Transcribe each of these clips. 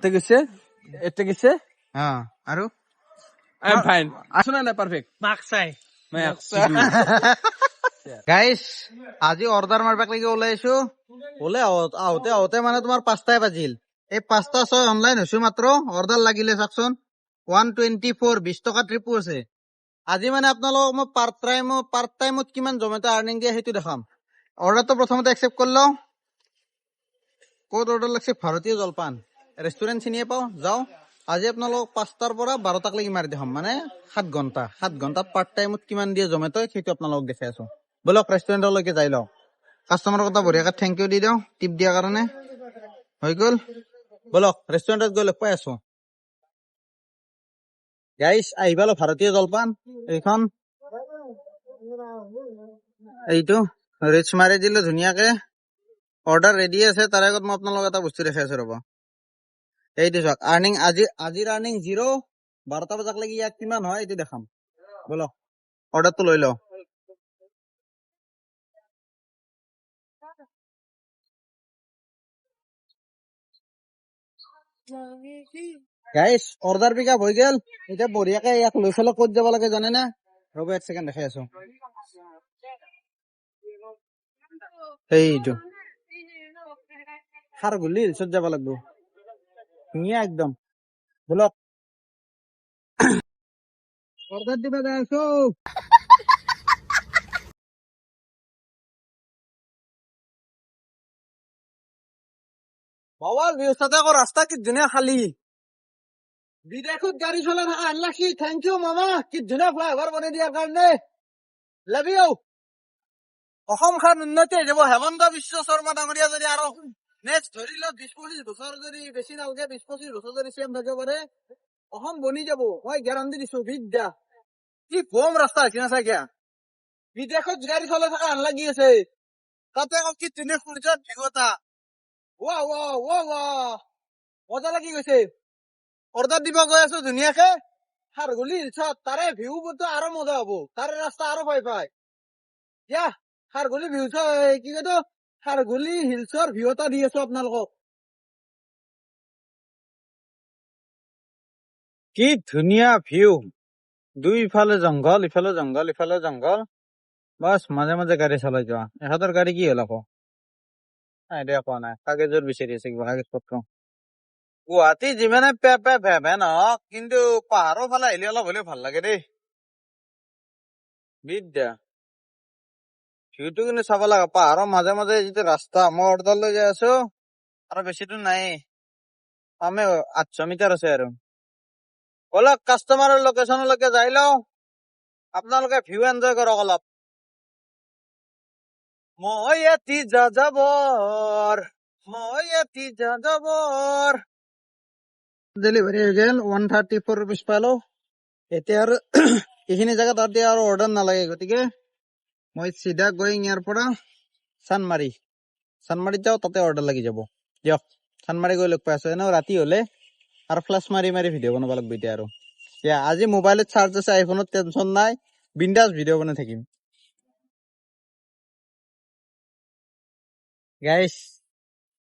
এটা গেছে আৰু আই এম ফাইন আসো না পাৰফেক্ট মাকসাই গাইস আজি অৰ্ডাৰ মাৰবাক লাগি ওলাইছো ওলাই আহোতে আহোতে মানে তোমাৰ 5টাই বাজিল এই 5টা 6 অনলাইন হৈছো মাত্ৰ অৰ্ডাৰ লাগিলে চাকচোন 124 20 টকা ট্ৰিপো আছে আজি মানে আপোনালোকক মই পাৰ্ট টাইমত কিমান জমেটো আৰ্নিং দিয়ে সেইটো দেখাম অৰ্ডাৰটো প্ৰথমতে একচেপ্ট কৰি লওঁ ক'ত অৰ্ডাৰ লাগছে ভাৰতীয় জলপান ৰেষ্টুৰেণ্ট চিনিয়ে পাওঁ যাওঁ আজি আপোনালোক 5টাৰ পৰা 12টাক লাগি মাৰি দেখাম মানে 7 ঘণ্টাত পাৰ্ট টাইমত কিমান দিয়ে জমেটো সেইটো আপোনালোক দেখাই আছো বলক ৰেষ্টুৰেণ্টলৈকে যাই লওঁ কাষ্টমাৰৰ কথা বঢ়িয়াকে থেংক ইউ দি দিওঁ টিপ দিয়াৰ কাৰণে হৈ গ'ল বলক ৰেষ্টুৰেণ্টত গৈ লগ পাই আছো গাইস আহিবালো ভাৰতীয় জলপান এইখন এইটো ৰিচ মাৰি দিলো ধুনীয়াকে অৰ্ডাৰ ৰেডি আছে তাৰ আগত মই আপোনালোকক এটা বস্তু দেখাই আছো ৰ'ব এইটো চাওক আৰ্নিং আজিৰ আৰ্নিং 0 12টা বজাক লাগি ইয়াত কিমান হয় এইটো দেখাম বলক অৰ্ডাৰটো লৈ লওঁ গাইস অৰ্ডাৰ পিক আপ হৈ গেল এতিয়া বঢ়িয়াকে ইয়াক লৈ ফেলে ক'ত যাব লাগে জানে না ৰ'ব এক ছেকেণ্ড দেখাই আছো এইটো খাৰগুলি হিলছত যাব লাগিব ধুনীয়া একদম বলক অৰ্ডাৰ দিবা যাই আছো বাবাৰ ব্যস্ততা আকৌ ৰাস্তা কি ধুনীয়া খালী বিদেশত গাড়ী চলাই থকা আনলাকি থেংক ইউ মামা কি ধুনীয়া ফ্লাইঅভাৰ বনাই দিয়াৰ কাৰণে লাভ ইউ অসমখন উন্নতি হৈ যাব হেমন্ত বিশ্ব শৰ্মা ডাঙৰীয়া যদি আৰু নেক্সট ধৰি লওক 20-25 বছৰ যদি বেছি নালাগে 20-25 বছৰ যদি চিএম থাকিব পাৰে অসম বনি যাব মই গেৰাণ্টি দিছো বিদ্যা কি কম ৰাস্তা হৈছে না চাগে বিদেশত গাড়ী চলাই থকা আনলাগি আছে তাতে আকৌ কি ধুনীয়া সূৰ্যৰ ঢেউটা ৱাহ ৱাহ ৱাহ ৱাহ মজা লাগি গৈছে অৰ্ডাৰ দিব গৈ আছো ধুনীয়াকে খাৰগুলি হিলছত তাৰে ভিউ বোৰতো আৰু মজা হব তাৰে ৰাস্তা আৰু পাই দিয়া খাৰগুলি ভিউ কি কয় খাৰগুলি হিলছৰ ভিউ এটা দি আছো আপোনালোকক কি ধুনীয়া ভিউ দুইফালে জংঘল ইফালে জংঘল ইফালে জংঘল বাস মাজে মাজে গাড়ী চলাই যোৱা এহঁতৰ গাড়ী কি হ'ল আকৌ দে কোৱা নাই কাগজৰ বিচাৰি আছে কিবা কাগজ পত্ৰ গুৱাহাটী যিমানে ভে নহওক কিন্তু পাহাৰৰ ফালে আহিলে অলপ হলেও ভাল লাগে দেই বিদ্যা ভিউটো কিন্তু চাব লাগে পাহাৰৰ মাজে মাজে যিটো ৰাস্তা মই অৰ্ডাৰ লৈ যাই আছো আৰু বেছি দূৰ নাই আমি 800 মিটাৰ আছে আৰু বলক কাষ্টমাৰৰ লোকেশ্যনলৈকে যাই লওঁ আপোনালোকে ভিউ এনজয় কৰক অলপ মই এটি যাযাবৰ ডেলিভাৰী হৈ গেল 134 rupees পালো এতিয়া আৰু এইখিনি জেগাত তাতে আৰু অৰ্ডাৰ নালাগে গতিকে মই চিধা গৈং ইয়াৰ পৰা চানমাৰীত যাওঁ তাতে অৰ্ডাৰ লাগি যাব দিয়ক চানমাৰী গৈ লগ পাই আছো এনেও ৰাতি হলে আৰু ফ্লাছ মাৰি ভিডিঅ' বনাব লাগিব এতিয়া আৰু আজি মোবাইলত চাৰ্জ আছে আইফোনত টেনচন নাই বিন্দাছ ভিডিঅ' বনাই থাকিম গাইস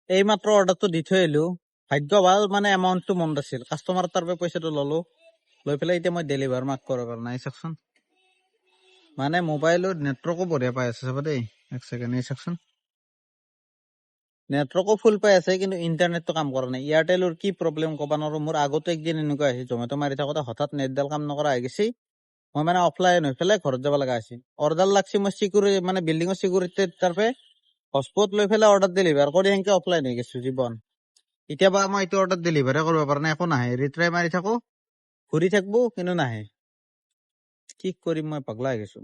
এই মাত্ৰ অৰ্ডাৰটো দি থৈ আহিলো ভাগ্য ভাল মানে এমাউণ্টটো মনত আছিল কাষ্টমাৰ তাৰ পৰা পইচাটো ললো লৈ পেলাই এতিয়া মই ডেলিভাৰ মাৰ্ক কৰিব নাই চাওকচোন মানে মোবাইলত নেটৱৰ্কো বঢ়িয়া পাই আছে চাব দেই এক ছেকেণ্ড এই চাওকচোন নেটৱৰ্কো ফুল পাই আছে কিন্তু ইণ্টাৰনেটটো কাম কৰা নাই এয়াৰটেলৰ কি প্ৰব্লেম ক'ব নোৱাৰো মোৰ আগতে একদিন এনেকুৱা আহিছে জমেটো মাৰি থাকোতে হঠাৎ নেটডাল কাম নকৰা হৈ গৈছে মই মানে অফলাইন হৈ পেলাই ঘৰত যাব লগা আছিল অৰ্ডাৰ লাগছে মই চিকিউৰিটি মানে বিল্ডিঙৰ চিকিউৰিটিৰ তাৰপে হটস্পট লৈ পেলাই অৰ্ডাৰ ডেলিভাৰ কৰি সেনেকে অফলাইন হৈ গৈছো জীৱন এতিয়াবা মই এইটো অৰ্ডাৰ ডেলিভাৰে কৰিব পৰা নাই একো নাহে ৰিট্ৰাই মাৰি থাকো ঘূৰি থাকবো কিন্তু নাহে কি কৰিম মই পাগলা হৈ গৈছো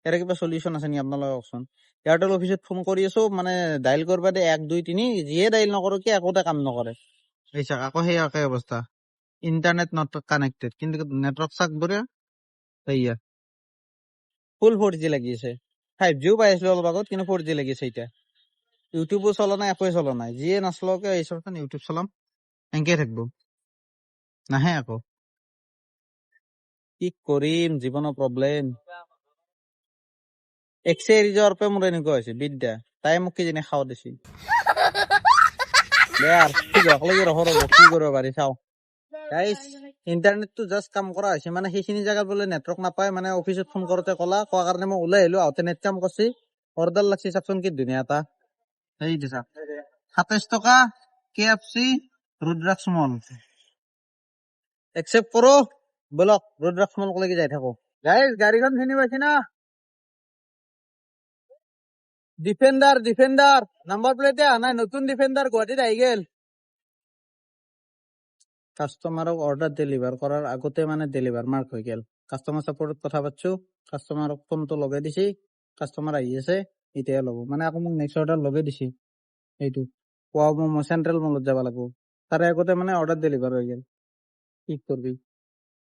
ইয়াৰ কিবা সলিউশন আছে নেকি আপোনালোকে কওকচোন এয়াৰটেল অফিচত ফোন কৰি আছো মানে ডাইল কৰবা দে 1 2 3 যিয়ে ডাইল নকৰো কি একোটা কাম নকৰে এই চাক আকৌ সেই একে অৱস্থা ইণ্টাৰনেট নট কানেক্টেড কিন্তু নেটৱৰ্ক চাক বৰে এইয়া ফুল 4G লাগি আছে 5G পাই আছিলো অলপ আগত কিন্তু 4G লাগি আছে এতিয়া ইউটিউবো চলা নাই একোৱে চলা নাই যিয়ে নাচলকে এই চৰখন ইউটিউব চলাম এনেকে থাকবো নাহে আকৌ কি কৰিম জীৱনৰ প্ৰব্লেম এক্সে এৰি যোৱাৰ পৰা মোৰ এনেকুৱা হৈছে বিদ্যা তাই মোক কিজানি খাৱ দিছিল দে আৰ ঠিক লাগি ৰহৰ কি কৰব পাৰি চাও গাইস ইন্টাৰনেটটো জাস্ট কাম কৰা হৈছে মানে সেইখিনি জায়গাত বোলে নেটৱৰ্ক নাপায় মানে অফিসত ফোন কৰোতে কলা কোৱা কাৰণে মই ওলাই আহিলো আহোঁতে নেট কাম কৰছি অৰ্ডাৰ লাগছি চাচোন কি ধুনীয়া এটা এই দিছা 27 টকা কেএফসি ৰুদ্ৰাক্ষ মল একসেপ্ট কৰো বলক ৰুদ্ৰাক্ষ মল কলৈকে যাই থাকো গাইস গাড়ীখন চিনি পাইছি না ডিফেন্ডাৰ নাম্বাৰ প্লেটে আনা নতুন ডিফেন্ডাৰ গুৱাহাটীত আহি গেল কাস্টমারক অর্ডার ডেলিভার করার আগতে মানে ডেলিভার মার্ক হয়ে গেল কাস্টমার সাপোর্টত কথা পাতছো কাস্টমারক ফোনটো লগাই দিছি কাস্টমার আহি আছে এতিয়া ল'ব মানে আকৌ মোক নেক্সট অৰ্ডাৰ লগাই দিছি এইটো পোৱা মই চেন্ট্ৰেল মলত যাব লাগিব তাৰে আগতে মানে অৰ্ডাৰ ডেলিভাৰ হৈ গেল কি কৰবি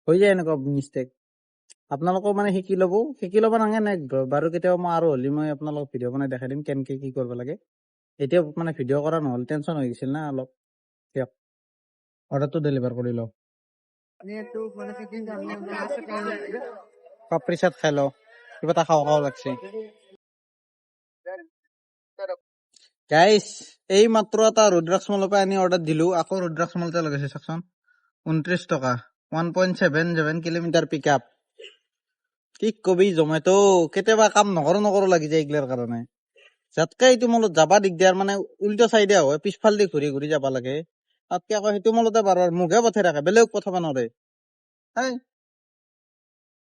হৈ যায় এনেকুৱা মিষ্টেক আপোনালোকেও মানে শিকি ল'ব নালাগে বাৰু কেতিয়াবা মই আৰু হলি মই আপোনালোকক ভিডিঅ' বনাই দেখাই দিম কেনেকে কি কৰিব লাগে এতিয়া মানে ভিডিঅ' কৰা নহ'ল টেনচন হৈ গৈছিল না অলপ দিয়ক অৰ্ডাৰটো ডেলিভাৰ কৰি লওঁ পাপৰি চাট খাই লওঁ কিবা এটা খাওঁ খাওঁ লাগছে গাইস এই মাত্ৰ এটা ৰুদ্ৰাক্ষ মলৰ পৰা আনি অৰ্ডাৰ দিলো আকৌ ৰুদ্ৰাক্ষ মলতে লগাইছে চাওকচোন 29 টকা 1.77 কিলোমিটাৰ পিক আপ কি কবি জমেটো কেতিয়াবা কাম নকৰো লাগি যায় এইগিলাৰ কাৰণে যাতকে এইটো মলত যাবা দিগদাৰ মানে উল্টা চাইডে হয় পিছফাল দি ঘূৰি ঘূৰি যাবা লাগে তাতকে আকৌ সেইটো মলতে বাৰৰ মুখে পঠাই ৰাখে বেলেগ পঠাব নোৱাৰে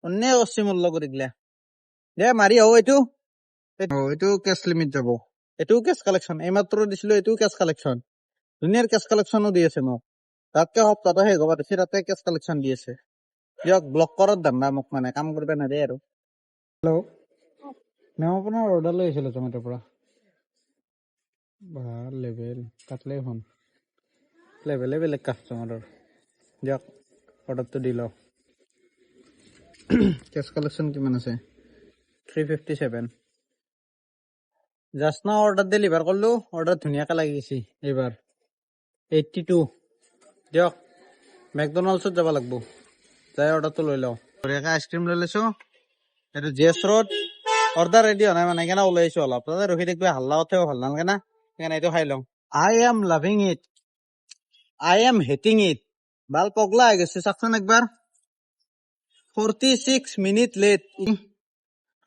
অন্যায় কৰছি মোৰ লগত এইগিলা দে মাৰি আহো এইটো কেছ লিমিট যাব এইটোও কেছ কালেকশ্যন এইমাত্ৰ দিছিলো এইটোও কেছ কালেকশ্যন ধুনীয়াৰ কেছ কালেকশ্যনো দি আছে মোক তাতকে সপ্তাহটো শেষ হ'ব দিছে তাতে কেছ কালেকশ্যন দি আছে দিয়ক ব্লক কৰাৰ ধান্দা মোক মানে কাম কৰিব নাদে আৰু হেল্ল' মই আপোনাৰ অৰ্ডাৰ লৈ আহিছিলো জমেটোৰ পৰা ভাল লেভেল কাটলে ফোন লেভেলে বেলেগ কাষ্টমাৰৰ দিয়ক অৰ্ডাৰটো দি লওঁ কেছ কালেকশ্যন কিমান আছে 357 জাষ্ট নাও অৰ্ডাৰ ডেলিভাৰ কৰিলো অৰ্ডাৰ ধুনীয়াকে লাগি গৈছে এইবাৰ 82 দিয়ক মেকডনাল্ডছত যাব লাগিব যাই অৰ্ডাৰটো লৈ লওঁ ধুনীয়াকে আইচক্ৰীম লৈ লৈছো এইটো জেছ ৰোড অৰ্ডাৰ ৰেডি হোৱা নাই মানে সেইকাৰণে ওলাই আহিছো অলপ তাতে ৰখি থাকিলে হাল্লা উঠেও ভাল নালাগে না সেইকাৰণে এইটো খাই লওঁ I am loving it I am hating it ভাল পগলা হৈ গৈছে চাওকচোন একবাৰ 46 মিনিট লেট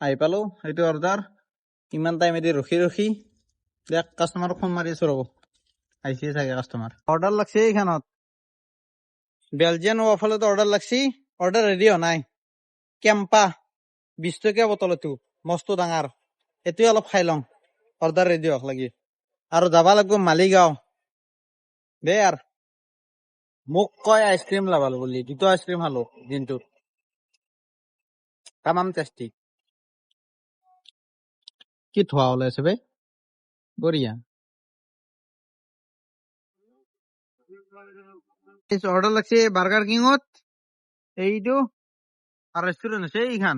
আহি পালো এইটো অৰ্ডাৰ ইমান টাইম এদি ৰখি দেখ কাষ্টমাৰক ফোন মাৰি আছো ৰ'ব আহিছে চাগে কাষ্টমাৰ অৰ্ডাৰ লাগছে এইখানত বেলজিয়ান ৱাফালত অৰ্ডাৰ লাগছি অৰ্ডাৰ ৰেডি হোৱা নাই কেম্পা 20 টকীয়া বটল এইটো মস্ত ডাঙৰ এইটোৱে অলপ খাই লওঁ অৰ্ডাৰ ৰেডি হওক লাগি আৰু যাবা লাগিব মালিগাঁও দে আৰ মোক কয় আইসক্ৰিম লাভালো বলি দুটো আইসক্ৰিম খালো দিনটোত তামাম টেষ্টি কি থোৱা ওলাইছে বে বঢ়িয়া অৰ্ডাৰ লাগছে বাৰ্গাৰ কিঙত এইটো আর রেস্টুরেন্ট আছে এইখান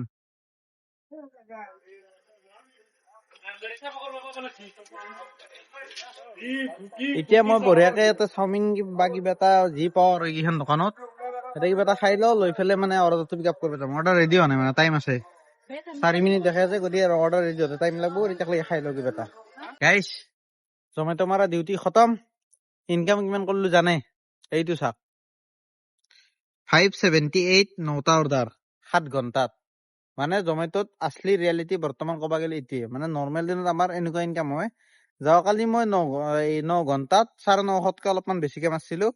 এতিয়া মই বঢ়িয়াকে এটা চাওমিন বা কিবা এটা যি পাওঁ আৰু এইকেইখন দোকানত এটা কিবা এটা খাই লওঁ লৈ পেলাই মানে অৰ্ডাৰটো পিক আপ কৰিব যাম অৰ্ডাৰ ৰেডি হোৱা নাই মানে টাইম আছে 4 মিনিট দেখাই আছে গতিকে অৰ্ডাৰ ৰেডি হওঁতে টাইম লাগব তেতিয়ালৈকে খাই লওঁ কিবা এটা গাইছ জমেটো মাৰা ডিউটি খতম ইনকাম কিমান কৰিলো জানে এইটো চাওক 578 9টা অৰ্ডাৰ 7 ঘণ্টাত মানে জমেটোত আছলি ৰিয়েলিটি বৰ্তমান ক'ব গ'লে এটিয়ে মানে নৰ্মেল দিনত আমাৰ এনেকুৱা ইনকাম হয় যোৱাকালি মই 9 ঘণ্টাত 950তকৈ অলপমান বেছিকে মাৰিছিলো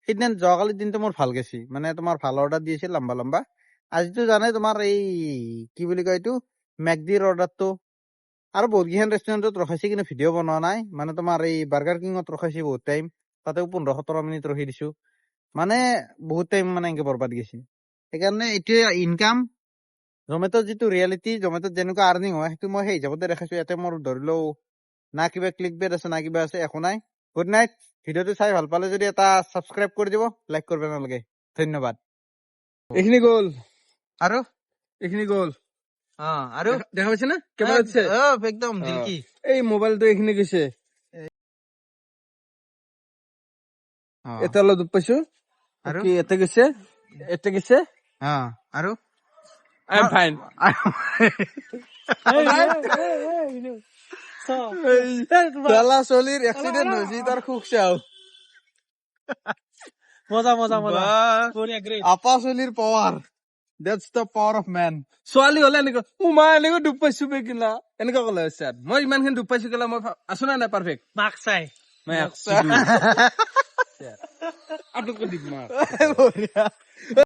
সেইদিনা যোৱাকালিৰ দিনটো মোৰ ভাল গৈছে মানে তোমাৰ ভাল অৰ্ডাৰ দি আছিল লম্বা আজিতো জানে তোমাৰ এই কি বুলি কয় এইটো মেকডিৰ অৰ্ডাৰটো আৰু বহুত কেইখন ৰেষ্টুৰেণ্টত ৰখাইছে কিন্তু ভিডিঅ' বনোৱা নাই মানে তোমাৰ এই বাৰ্গাৰ কিঙত ৰখাইছে বহুত টাইম তাতেও 15-17 মিনিট ৰখি দিছো মানে বহুত টাইম মানে এনেকে বৰবাদ গৈছে সেইকাৰণে এইটোৱে ইনকাম জমেটোৰ যিটো ৰিয়েলিটি জমেটোত যেনেকুৱা আৰ্নিং হয় সেইটো মই সেই হিচাপতে দেখাইছো ইয়াতে মোৰ ধৰি লও না কিবা ক্লিক বেট আছে না কিবা আছে একো নাই গুড নাইট ভিডিঅ'টো চাই ভাল পালে যদি এটা সাবস্ক্ৰাইব কৰি দিব লাইক কৰিব নালাগে ধন্যবাদ এইখিনি গ'ল আৰু এইখিনি গ'ল আৰু দেখা পাইছে না কেমেৰা দিছে একদম দিলকি এই মোবাইলটো এইখিনি গৈছে এটা অলপ দুখ পাইছো আৰু কি এটা গৈছে আৰু আই এম ফাইন চলিৰ এক্সিডেন্ট হৈছে তাৰ সুখ চাও মজা মজা মজা বাহ। বঢ়িয়া গ্ৰেট আপা চলিৰ power that's the power of men ছোৱালী হলে এনেকুৱা উমা এনেকুৱা দুখ পাইছো বে কিলা এনেকুৱা কলে ছাৰ মই ইমানখিনি দুখ পাইছো কিলা মই আছো না নাই পাৰফেক্ট মাক চাই মই আছো আটক দিম মা বঢ়িয়া